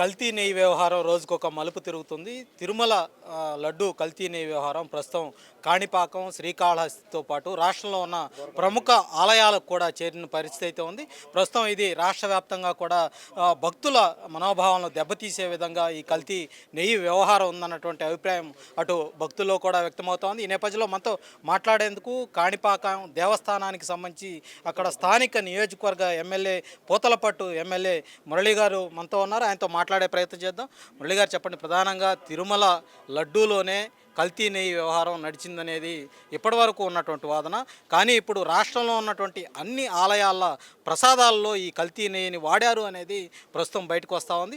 కల్తీ నెయ్యి వ్యవహారం రోజుకొక మలుపు తిరుగుతుంది. తిరుమల లడ్డు కల్తీ నెయ్యి వ్యవహారం ప్రస్తుతం కాణిపాకం, శ్రీకాళహస్తితో పాటు రాష్ట్రంలో ఉన్న ప్రముఖ ఆలయాలకు కూడా చేరిన పరిస్థితి అయితే ఉంది. ప్రస్తుతం ఇది రాష్ట్ర వ్యాప్తంగా కూడా భక్తుల మనోభావాలను దెబ్బతీసే విధంగా ఈ కల్తీ నెయ్యి వ్యవహారం ఉందన్నటువంటి అభిప్రాయం అటు భక్తుల్లో కూడా వ్యక్తమవుతోంది. ఈ నేపథ్యంలో మనతో మాట్లాడేందుకు కాణిపాకం దేవస్థానానికి సంబంధించి అక్కడ స్థానిక నియోజకవర్గ ఎమ్మెల్యే పూతలపట్టు ఎమ్మెల్యే మురళి గారు మనతో ఉన్నారు. ఆయనతో మాట్లాడే ప్రయత్నం చేద్దాం. మురళి గారు చెప్పండి, ప్రధానంగా తిరుమల లడ్డూలోనే కల్తీ నెయ్యి వ్యవహారం నడిచిందనేది ఇప్పటివరకు ఉన్నటువంటి వాదన. కానీ ఇప్పుడు రాష్ట్రంలో ఉన్నటువంటి అన్ని ఆలయాల ప్రసాదాల్లో ఈ కల్తీ నెయ్యిని వాడారు అనేది ప్రస్తుతం బయటకు వస్తూ ఉంది.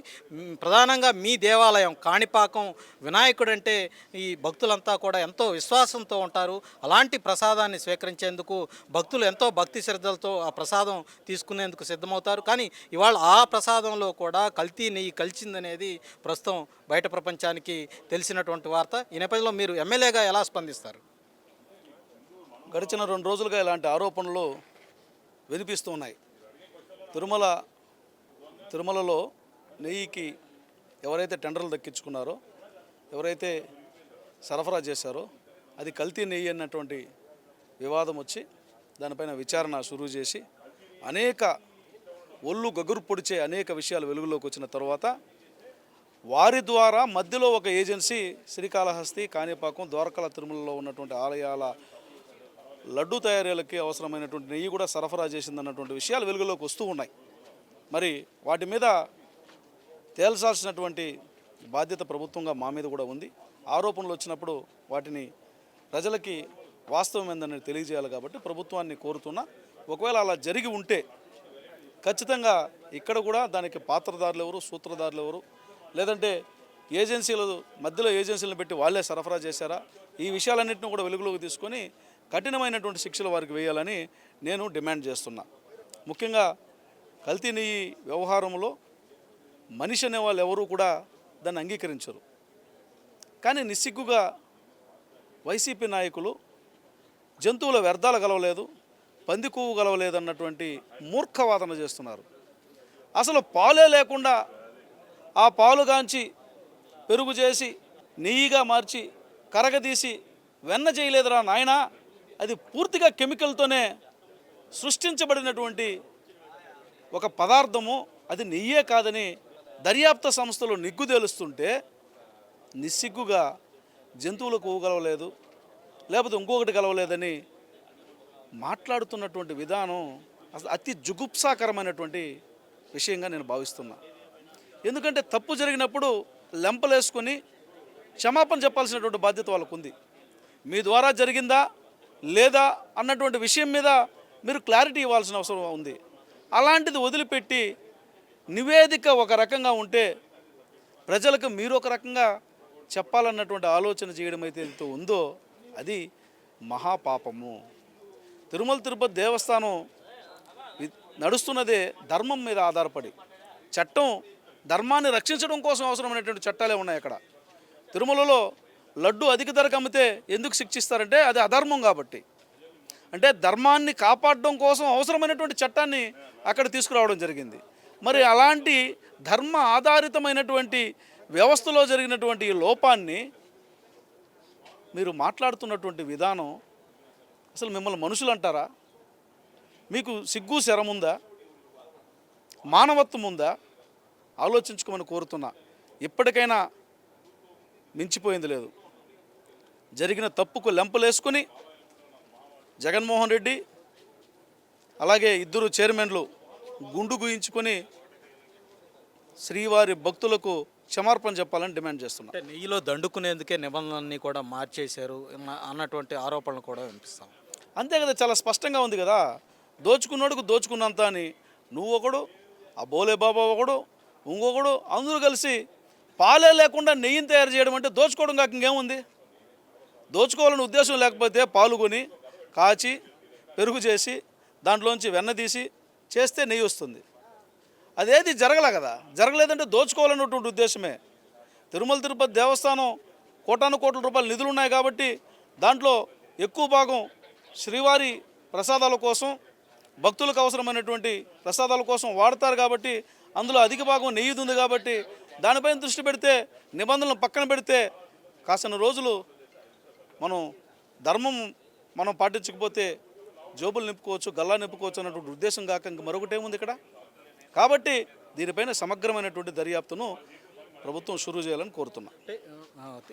ప్రధానంగా మీ దేవాలయం కాణిపాకం వినాయకుడంటే ఈ భక్తులంతా కూడా ఎంతో విశ్వాసంతో ఉంటారు. అలాంటి ప్రసాదాన్ని స్వీకరించేందుకు భక్తులు ఎంతో భక్తి శ్రద్ధలతో ఆ ప్రసాదం తీసుకునేందుకు సిద్ధమవుతారు. కానీ ఇవాళ ఆ ప్రసాదంలో కూడా కల్తీ నెయ్యి కలిసిందనేది ప్రస్తుతం బయట ప్రపంచానికి తెలిసినటువంటి వార్త. ఈ నేపథ్యంలో మీరు ఎమ్మెల్యేగా ఎలా స్పందిస్తారు? గడిచిన 2 రోజులుగా ఇలాంటి ఆరోపణలు వినిపిస్తూ ఉన్నాయి. తిరుమలలో నెయ్యికి ఎవరైతే టెండర్లు దక్కించుకున్నారో, ఎవరైతే సరఫరా చేశారో అది కల్తీ నెయ్యి అన్నటువంటి వివాదం వచ్చి దానిపైన విచారణ షురూ చేసి అనేక ఒళ్ళు గగురు పొడిచే అనేక విషయాలు వెలుగులోకి వచ్చిన తర్వాత వారి ద్వారా మధ్యలో ఒక ఏజెన్సీ శ్రీకాళహస్తి, కాణిపాకం, ద్వారకాల తిరుమలలో ఉన్నటువంటి ఆలయాల లడ్డు తయారీలకి అవసరమైనటువంటి నెయ్యి కూడా సరఫరా చేసిందన్నటువంటి విషయాలు వెలుగులోకి వస్తూ ఉన్నాయి. మరి వాటి మీద తేల్చాల్సినటువంటి బాధ్యత ప్రభుత్వంగా మా మీద కూడా ఉంది. ఆరోపణలు వచ్చినప్పుడు వాటిని ప్రజలకి వాస్తవం ఏందని తెలియజేయాలి కాబట్టి ప్రభుత్వాన్ని కోరుతున్నా. ఒకవేళ అలా జరిగి ఉంటే ఖచ్చితంగా ఇక్కడ కూడా దానికి పాత్రదారులు ఎవరు, సూత్రధారులు ఎవరు, లేదంటే మధ్యలో ఏజెన్సీలను పెట్టి వాళ్ళే సరఫరా చేశారా, ఈ విషయాలన్నింటినీ కూడా వెలుగులోకి తీసుకొని కఠినమైనటువంటి శిక్షలు వారికి వేయాలని నేను డిమాండ్ చేస్తున్నా. ముఖ్యంగా కల్తీ నెయ్యి వ్యవహారంలో మనిషి అనే వాళ్ళు ఎవరూ కూడా దాన్ని అంగీకరించరు. కానీ నిస్సిగ్గుగా వైసీపీ నాయకులు జంతువుల వ్యర్థాలు గలవలేదు, పంది కొవ్వు గలవలేదు అన్నటువంటి మూర్ఖవాదన చేస్తున్నారు. అసలు పాలే లేకుండా ఆ పాలుగాంచి పెరుగు చేసి నెయ్యిగా మార్చి కరగదీసి వెన్న చేయలేదురా నాయనా, అది పూర్తిగా కెమికల్తోనే సృష్టించబడినటువంటి ఒక పదార్థము, అది నెయ్యే కాదని దర్యాప్తు సంస్థలు నిగ్గు తేలుస్తుంటే నిస్సిగ్గుగా జంతువులు కొవ్వగలవలేదు లేకపోతే ఇంకొకటి కలవలేదని మాట్లాడుతున్నటువంటి విధానం అసలు అతి జుగుప్సాకరమైనటువంటి విషయంగా నేను భావిస్తున్నా. ఎందుకంటే తప్పు జరిగినప్పుడు లెంపలేసుకొని క్షమాపణ చెప్పాల్సినటువంటి బాధ్యత వాళ్ళకు ఉంది. మీ ద్వారా జరిగిందా లేదా అన్నటువంటి విషయం మీద మీరు క్లారిటీ ఇవ్వాల్సిన అవసరం ఉంది. అలాంటిది వదిలిపెట్టి నివేదిక ఒక రకంగా ఉంటే ప్రజలకు మీరు ఒక రకంగా చెప్పాలన్నటువంటి ఆలోచన చేయడం అయితే ఉందో అది మహాపాపము. తిరుపతి దేవస్థానం నడుస్తున్నదే ధర్మం మీద ఆధారపడి. చట్టం ధర్మాన్ని రక్షించడం కోసం అవసరమైనటువంటి చట్టాలే ఉన్నాయి అక్కడ. తిరుమలలో లడ్డు అధిక ధరకు అమ్మితే ఎందుకు శిక్షిస్తారంటే అది అధర్మం కాబట్టి. అంటే ధర్మాన్ని కాపాడడం కోసం అవసరమైనటువంటి చట్టాన్ని అక్కడ తీసుకురావడం జరిగింది. మరి అలాంటి ధర్మ ఆధారితమైనటువంటి వ్యవస్థలో జరిగినటువంటి ఈ లోపాన్ని మీరు మాట్లాడుతున్నటువంటి విధానం, అసలు మిమ్మల్ని మనుషులు అంటారా? మీకు సిగ్గు శరముందా? మానవత్వం ఉందా? ఆలోచించుకోమని కోరుతున్నా. ఇప్పటికైనా మించిపోయింది లేదు. జరిగిన తప్పుకు లెంపలేసుకొని జగన్మోహన్ రెడ్డి అలాగే 2 చైర్మన్లు గుండు గుయించుకొని శ్రీవారి భక్తులకు క్షమార్పణ చెప్పాలని డిమాండ్ చేస్తున్నా. అంటే నెయ్యిలో దండుకునేందుకే నిబంధనలన్నీ కూడా మార్చేశారు అన్నటువంటి ఆరోపణలు కూడా వినిపిస్తాం. అంతే కదా, చాలా స్పష్టంగా ఉంది కదా. దోచుకున్నోడుకు దోచుకున్నంత అని నువ్వు ఒకడు, ఆ బోలే బాబా ఒకడు, ఇంకొకడు, అందరూ కలిసి పాలే లేకుండా నెయ్యిని తయారు చేయడం అంటే దోచుకోవడం కాక ఇంకేముంది? దోచుకోవాలని ఉద్దేశం లేకపోతే పాలు కొని కాచి పెరుగు చేసి దాంట్లోంచి వెన్న తీసి చేస్తే నెయ్యి వస్తుంది. అదేది జరగలే కదా. జరగలేదంటే దోచుకోవాలన్నటువంటి ఉద్దేశమే. తిరుపతి దేవస్థానం కోటాను రూపాయల నిధులు ఉన్నాయి కాబట్టి దాంట్లో ఎక్కువ భాగం శ్రీవారి ప్రసాదాల కోసం, భక్తులకు అవసరమైనటువంటి ప్రసాదాల కోసం వాడతారు కాబట్టి అందులో అధిక భాగం నెయ్యి ఉంది కాబట్టి దానిపైన దృష్టి పెడితే, నిబంధనలను పక్కన పెడితే కాసిన రోజులు మనం ధర్మం మనం పాటించకపోతే జోబులు నింపుకోవచ్చు, గల్లా నింపుకోవచ్చు అన్నటువంటి ఉద్దేశం కాక ఇంక మరొకటి ఏముంది ఇక్కడ. కాబట్టి దీనిపైన సమగ్రమైనటువంటి దర్యాప్తును ప్రభుత్వం షురూ చేయాలని కోరుతున్నా. అంటే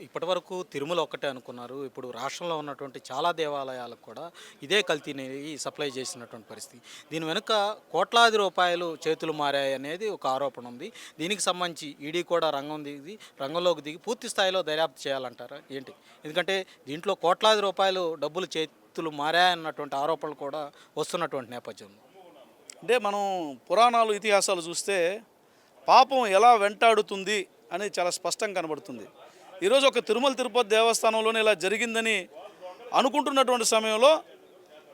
ఇప్పటి వరకు తిరుమల ఒక్కటే అనుకున్నారు. ఇప్పుడు రాష్ట్రంలో ఉన్నటువంటి చాలా దేవాలయాలకు కూడా ఇదే కల్తీని సప్లై చేసినటువంటి పరిస్థితి. దీని వెనుక కోట్లాది రూపాయలు చేతులు మారాయి అనేది ఒక ఆరోపణ ఉంది. దీనికి సంబంధించి ఈడీ కూడా రంగంలోకి దిగి పూర్తి స్థాయిలో దర్యాప్తు చేయాలంటారా ఏంటి? ఎందుకంటే దీంట్లో కోట్లాది రూపాయలు డబ్బులు చేతులు మారాయన్నటువంటి ఆరోపణలు కూడా వస్తున్నటువంటి నేపథ్యం. అంటే మనం పురాణాలు, ఇతిహాసాలు చూస్తే పాపం ఎలా వెంటాడుతుంది అనేది చాలా స్పష్టంగా కనబడుతుంది. ఈరోజు ఒక తిరుమల తిరుపతి దేవస్థానంలోనే ఇలా జరిగిందని అనుకుంటున్నటువంటి సమయంలో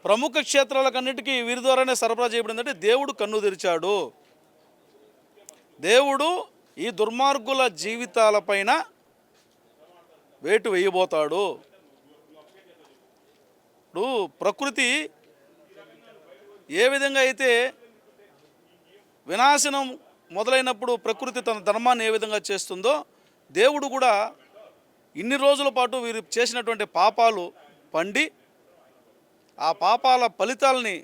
ప్రముఖ క్షేత్రాలకన్నిటికీ వీరి ద్వారానే సరఫరా చేయబడిందంటే దేవుడు కన్ను తెరిచాడు. దేవుడు ఈ దుర్మార్గుల జీవితాలపైన వేటు వేయబోతాడు. ఇప్పుడు ప్రకృతి ఏ విధంగా అయితే వినాశనం మొదలైనప్పుడు ప్రకృతి తన ధర్మాన్ని ఏ విధంగా చేస్తుందో, దేవుడు కూడా ఇన్ని రోజుల పాటు వీరు చేసినటువంటి పాపాలు పండి ఆ పాపాల ఫలితాలని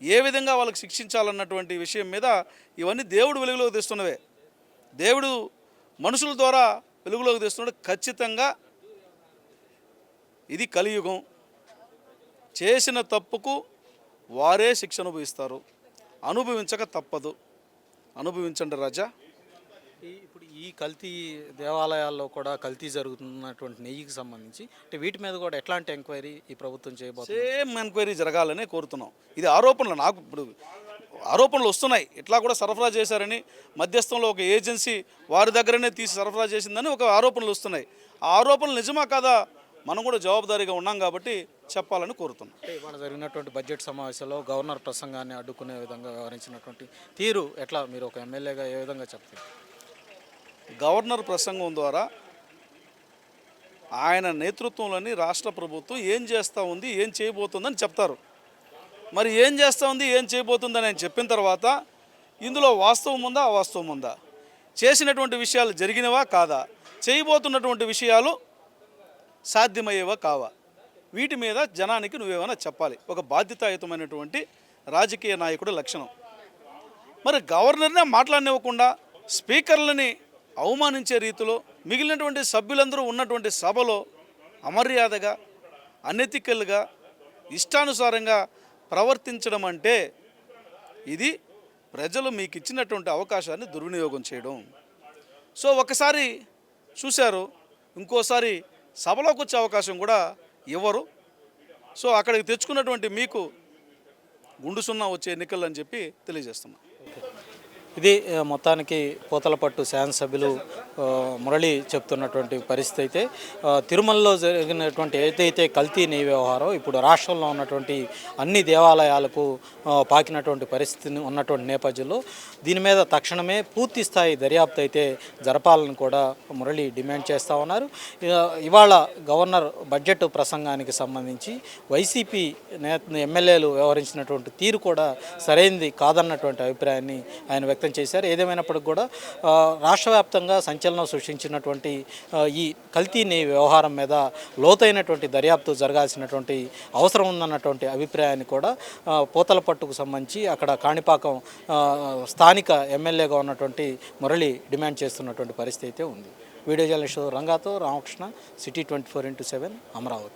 ఏ విధంగా వాళ్ళకి శిక్షించాలన్నటువంటి విషయం మీద ఇవన్నీ దేవుడు వెలుగులోకి తెస్తున్నవే. దేవుడు మనుషుల ద్వారా వెలుగులోకి తెస్తున్నాడు. ఖచ్చితంగా ఇది కలియుగం. చేసిన తప్పుకు వారే శిక్ష అనుభవిస్తారు. అనుభవించక తప్పదు. అనుభవించండి రాజా. ఇప్పుడు ఈ కల్తీ దేవాలయాల్లో కూడా కల్తీ జరుగుతున్నటువంటి నెయ్యికి సంబంధించి అంటే వీటి మీద కూడా ఎట్లాంటి ఎంక్వైరీ ఈ ప్రభుత్వం చేయబోతుంది? సేమ్ ఎంక్వైరీ జరగాలని కోరుతున్నాం. ఇది ఆరోపణలు, నాకు ఇప్పుడు ఆరోపణలు వస్తున్నాయి. ఇట్లా కూడా సరఫరా చేశారని, మధ్యస్థంలో ఒక ఏజెన్సీ వారి దగ్గరనే తీసి సరఫరా చేసిందని ఒక ఆరోపణలు వస్తున్నాయి. ఆ ఆరోపణలు నిజమా కాదా మనం కూడా జవాబుదారీగా ఉన్నాం కాబట్టి చెప్పాలని కోరుతున్నాం. ఇవాళ జరిగినటువంటి బడ్జెట్ సమావేశంలో గవర్నర్ ప్రసంగాన్ని అడ్డుకునే విధంగా వ్యవహరించినటువంటి తీరు ఎట్లా, మీరు ఒక ఎమ్మెల్యేగా ఏ విధంగా చెప్తారు? గవర్నర్ ప్రసంగం ద్వారా ఆయన నేతృత్వంలోని రాష్ట్ర ప్రభుత్వం ఏం చేస్తూ ఉంది, ఏం చేయబోతుందని చెప్తారు. మరి ఏం చేస్తూ ఉంది, ఏం చేయబోతుందని ఆయన చెప్పిన తర్వాత ఇందులో వాస్తవం ఉందా, అవాస్తవం ఉందా, చేసినటువంటి విషయాలు జరిగినవా కాదా, చేయబోతున్నటువంటి విషయాలు సాధ్యమయ్యేవా కావా, వీటి మీద జనానికి నువ్వేమైనా చెప్పాలి. ఒక బాధ్యతాయుతమైనటువంటి రాజకీయ నాయకుడి లక్షణం. మరి గవర్నర్నే మాట్లాడనివ్వకుండా స్పీకర్లని అవమానించే రీతిలో మిగిలినటువంటి సభ్యులందరూ ఉన్నటువంటి సభలో అమర్యాదగా, అనెతికల్గా, ఇష్టానుసారంగా ప్రవర్తించడం అంటే ఇది ప్రజలు మీకు ఇచ్చినటువంటి అవకాశాన్ని దుర్వినియోగం చేయడం. సో ఒకసారి చూశారు, ఇంకోసారి సభలోకి వచ్చే అవకాశం కూడా ఇవ్వరు. సో అక్కడికి తెచ్చుకున్నటువంటి మీకు గుండు సున్నా వచ్చే ఎన్నికలు అని చెప్పి తెలియజేస్తున్నాం. ఇది మొత్తానికి పూతలపట్టు శాసనసభ్యులు మురళి చెప్తున్నటువంటి పరిస్థితి. అయితే తిరుమలలో జరిగినటువంటి ఏదైతే కల్తీ నెయ్యి వ్యవహారం ఇప్పుడు రాష్ట్రంలో ఉన్నటువంటి అన్ని దేవాలయాలకు పాకినటువంటి పరిస్థితి ఉన్నటువంటి నేపథ్యంలో దీని మీద తక్షణమే పూర్తి స్థాయి దర్యాప్తు అయితే జరపాలని కూడా మురళి డిమాండ్ చేస్తూ ఉన్నారు. ఇవాళ గవర్నర్ బడ్జెట్ ప్రసంగానికి సంబంధించి వైసీపీ ఎమ్మెల్యేలు వ్యవహరించినటువంటి తీరు కూడా సరైనది కాదన్నటువంటి అభిప్రాయాన్ని ఆయన వ్యక్తం చేశారు. ఏదేమైనప్పటికి కూడా రాష్ట్ర వ్యాప్తంగా సంచలనం సృష్టించినటువంటి ఈ కల్తీ నెయ్యి వ్యవహారం మీద లోతైనటువంటి దర్యాప్తు జరగాల్సినటువంటి అవసరం ఉందన్నటువంటి అభిప్రాయాన్ని కూడా పూతలపట్టుకు సంబంధించి అక్కడ కాణిపాకం స్థానిక ఎమ్మెల్యేగా ఉన్నటువంటి మురళి డిమాండ్ చేస్తున్నటువంటి పరిస్థితి అయితే ఉంది. వీడియో జర్నలిస్ట్ రంగాతో రామకృష్ణ, సిటీ 24x7 అమరావతి.